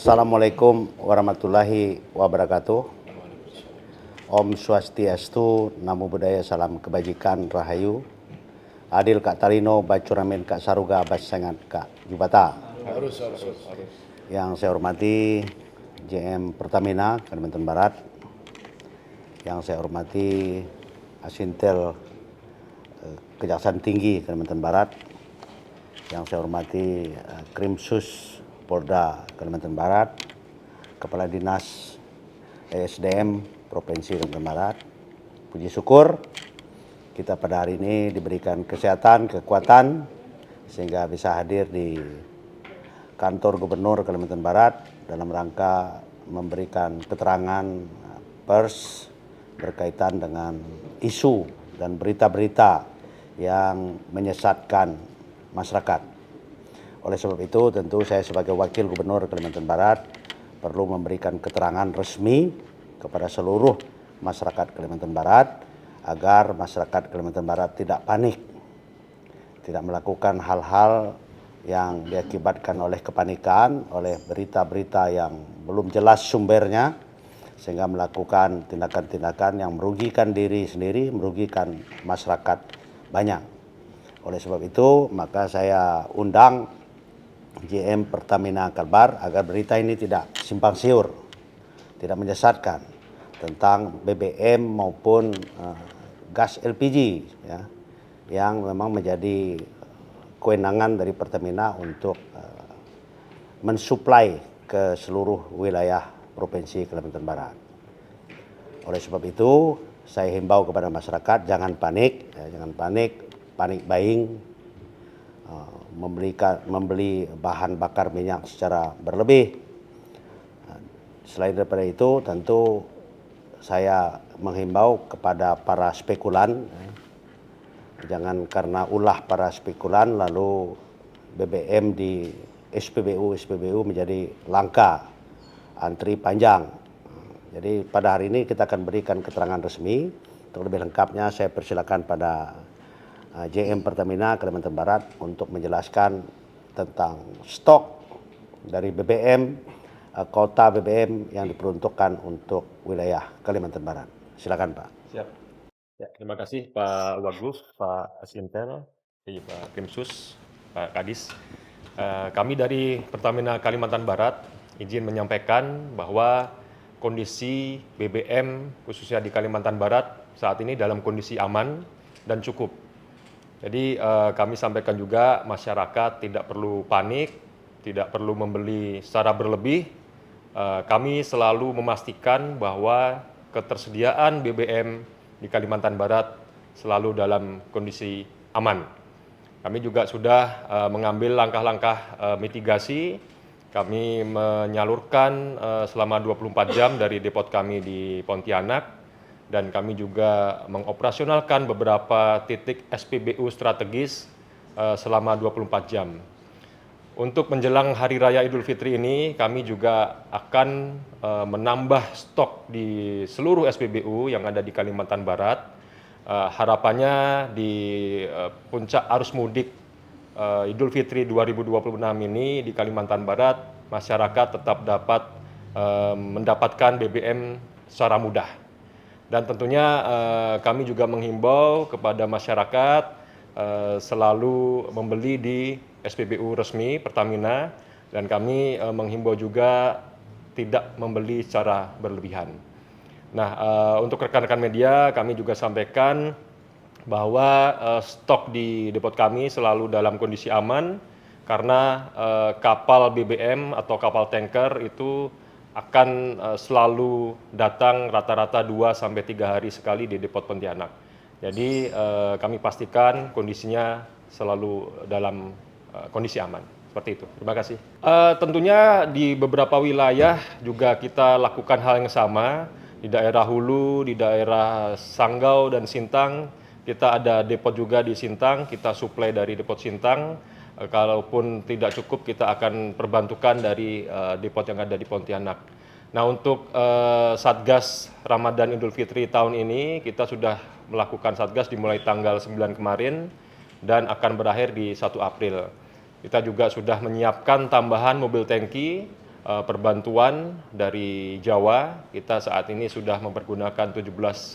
Assalamualaikum warahmatullahi wabarakatuh. Om Swastiastu, Namo Buddhaya, salam kebajikan, rahayu. Adil Kak Tarino, Bacuramin Kak Saruga, Basangat Kak Jubata. Harus. Yang saya hormati JM Pertamina Kalimantan Barat. Yang saya hormati Asintel Kejaksaan Tinggi Kalimantan Barat. Yang saya hormati Krimsus Polda Kalimantan Barat, Kepala Dinas ESDM Provinsi Kalimantan Barat. Puji syukur kita pada hari ini diberikan kesehatan, kekuatan sehingga bisa hadir di kantor Gubernur Kalimantan Barat dalam rangka memberikan keterangan pers berkaitan dengan isu dan berita-berita yang menyesatkan masyarakat. Oleh sebab itu, tentu saya sebagai Wakil Gubernur Kalimantan Barat perlu memberikan keterangan resmi kepada seluruh masyarakat Kalimantan Barat agar masyarakat Kalimantan Barat tidak panik, tidak melakukan hal-hal yang diakibatkan oleh kepanikan, oleh berita-berita yang belum jelas sumbernya, sehingga melakukan tindakan-tindakan yang merugikan diri sendiri, merugikan masyarakat banyak. Oleh sebab itu, maka saya undang JM Pertamina Kalbar agar berita ini tidak simpang siur, tidak menyesatkan tentang BBM maupun gas LPG ya, yang memang menjadi kewenangan dari Pertamina untuk mensuplai ke seluruh wilayah Provinsi Kalimantan Barat. Oleh sebab itu, saya himbau kepada masyarakat jangan panik, panik buying, membeli bahan bakar minyak secara berlebih. Selain daripada itu, tentu saya menghimbau kepada para spekulan, jangan karena ulah para spekulan lalu BBM di SPBU menjadi langka, antri panjang. Jadi pada hari ini kita akan berikan keterangan resmi. Untuk lebih lengkapnya saya persilakan pada JM Pertamina Kalimantan Barat untuk menjelaskan tentang stok dari BBM, kota BBM yang diperuntukkan untuk wilayah Kalimantan Barat. Silakan Pak. Siap. Ya, terima kasih Pak Wagub, Pak Asintel, Pak Krimsus, Pak Kadis. Kami dari Pertamina Kalimantan Barat izin menyampaikan bahwa kondisi BBM khususnya di Kalimantan Barat saat ini dalam kondisi aman dan cukup. Jadi kami sampaikan juga masyarakat tidak perlu panik, tidak perlu membeli secara berlebih. Kami selalu memastikan bahwa ketersediaan BBM di Kalimantan Barat selalu dalam kondisi aman. Kami juga sudah mengambil langkah-langkah mitigasi. Kami menyalurkan selama 24 jam dari depot kami di Pontianak. Dan kami juga mengoperasionalkan beberapa titik SPBU strategis selama 24 jam. Untuk menjelang Hari Raya Idul Fitri ini, kami juga akan menambah stok di seluruh SPBU yang ada di Kalimantan Barat. Harapannya di puncak arus mudik Idul Fitri 2026 ini di Kalimantan Barat, masyarakat tetap dapat mendapatkan BBM secara mudah. Dan tentunya kami juga menghimbau kepada masyarakat selalu membeli di SPBU resmi Pertamina, dan kami menghimbau juga tidak membeli secara berlebihan. Nah, untuk rekan-rekan media kami juga sampaikan bahwa stok di depot kami selalu dalam kondisi aman karena kapal BBM atau kapal tanker itu akan selalu datang rata-rata 2-3 hari sekali di depot Pontianak. Jadi kami pastikan kondisinya selalu dalam kondisi aman. Seperti itu. Terima kasih. Tentunya di beberapa wilayah juga kita lakukan hal yang sama. Di daerah Hulu, di daerah Sanggau dan Sintang, kita ada depot juga di Sintang, kita suplai dari depot Sintang. Kalaupun tidak cukup, kita akan perbantukan dari depot yang ada di Pontianak. Nah, untuk Satgas Ramadan Idul Fitri tahun ini, kita sudah melakukan Satgas dimulai tanggal 9 kemarin dan akan berakhir di 1 April. Kita juga sudah menyiapkan tambahan mobil tangki perbantuan dari Jawa. Kita saat ini sudah mempergunakan 17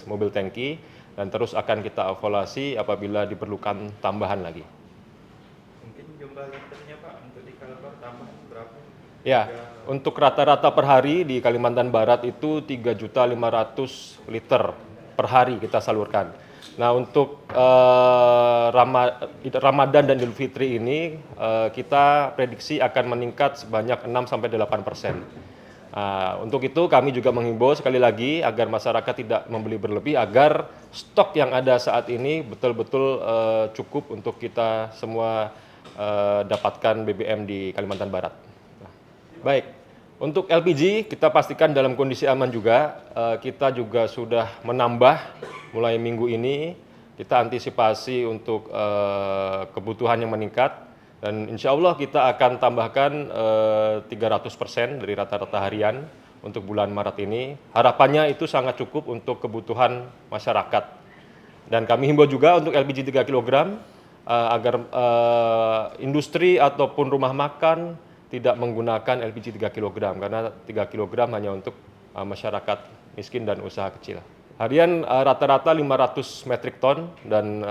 mobil tangki dan terus akan kita evaluasi apabila diperlukan tambahan lagi. Mungkin jumlah liternya Pak untuk di Kalbar tambahan berapa? Ya, untuk rata-rata per hari di Kalimantan Barat itu 3.500.000 liter per hari kita salurkan. Nah, untuk Ramadan dan Idul Fitri ini kita prediksi akan meningkat sebanyak 6-8%. Untuk itu kami juga menghimbau sekali lagi agar masyarakat tidak membeli berlebih, agar stok yang ada saat ini betul-betul cukup untuk kita semua dapatkan BBM di Kalimantan Barat. Baik, untuk LPG kita pastikan dalam kondisi aman juga. Kita juga sudah menambah mulai minggu ini. Kita antisipasi untuk kebutuhan yang meningkat dan insya Allah kita akan tambahkan 300% dari rata-rata harian untuk bulan Maret ini. Harapannya itu sangat cukup untuk kebutuhan masyarakat. Dan kami himbau juga untuk LPG 3 kg agar industri ataupun rumah makan tidak menggunakan LPG 3 kg karena 3 kg hanya untuk masyarakat miskin dan usaha kecil. Harian rata-rata 500 metrik ton dan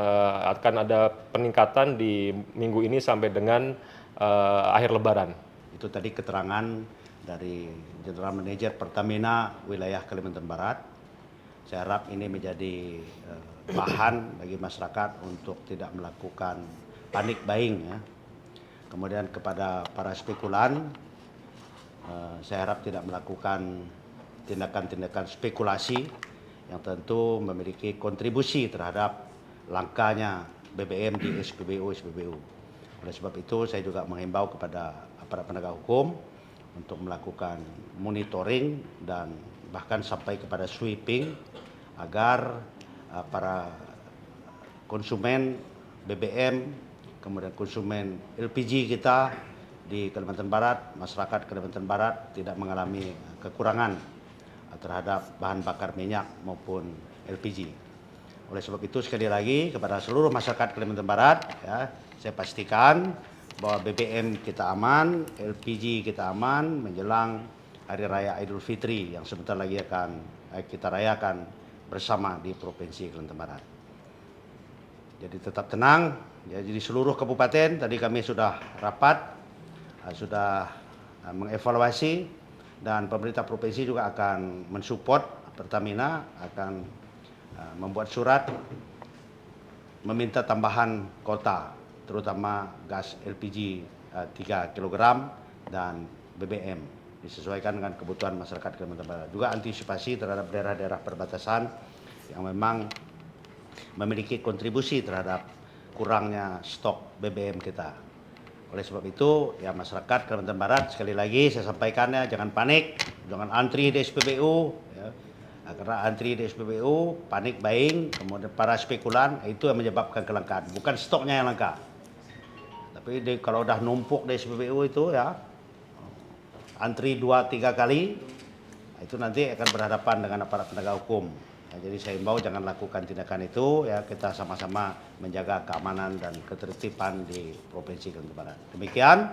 akan ada peningkatan di minggu ini sampai dengan akhir Lebaran. Itu tadi keterangan dari General Manager Pertamina wilayah Kalimantan Barat. Saya harap ini menjadi bahan bagi masyarakat untuk tidak melakukan panic buying ya. Kemudian kepada para spekulan, saya harap tidak melakukan tindakan-tindakan spekulasi yang tentu memiliki kontribusi terhadap langkanya BBM di SPBU. Oleh sebab itu saya juga menghimbau kepada aparat penegak hukum untuk melakukan monitoring dan bahkan sampai kepada sweeping agar para konsumen BBM kemudian konsumen LPG kita di Kalimantan Barat, masyarakat Kalimantan Barat tidak mengalami kekurangan terhadap bahan bakar minyak maupun LPG. Oleh sebab itu sekali lagi kepada seluruh masyarakat Kalimantan Barat, ya, saya pastikan bahwa BBM kita aman, LPG kita aman menjelang Hari Raya Idul Fitri yang sebentar lagi akan kita rayakan bersama di Provinsi Kalimantan Barat. Jadi tetap tenang. Ya, jadi seluruh kabupaten tadi kami sudah rapat, sudah mengevaluasi dan pemerintah provinsi juga akan mensupport Pertamina, akan membuat surat meminta tambahan kota, terutama gas LPG 3 kg dan BBM disesuaikan dengan kebutuhan masyarakat Kalimantan Barat. Juga antisipasi terhadap daerah-daerah perbatasan yang memang memiliki kontribusi terhadap kurangnya stok BBM kita. Oleh sebab itu, ya masyarakat Kalimantan Barat sekali lagi saya sampaikan ya, jangan panik, jangan antri di SPBU, ya. Karena antri di SPBU, panik buying, kemudian para spekulan itu yang menyebabkan kelangkaan, bukan stoknya yang langka. Tapi kalau udah numpuk di SPBU itu ya, antri 2-3 kali, itu nanti akan berhadapan dengan aparat penegak hukum. Ya, jadi saya himbau jangan lakukan tindakan itu ya, kita sama-sama menjaga keamanan dan ketertiban di Provinsi Kalimantan Barat. Demikian,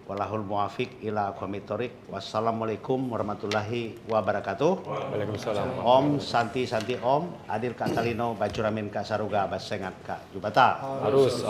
wallahul muwafiq ila aqwamit thoriq. Wassalamualaikum warahmatullahi wabarakatuh. Waalaikumsalam. Om Santi Santi Om Adil Kak Salino Bacuramin Kak Saruga Basengat Kak Jubata. Arus.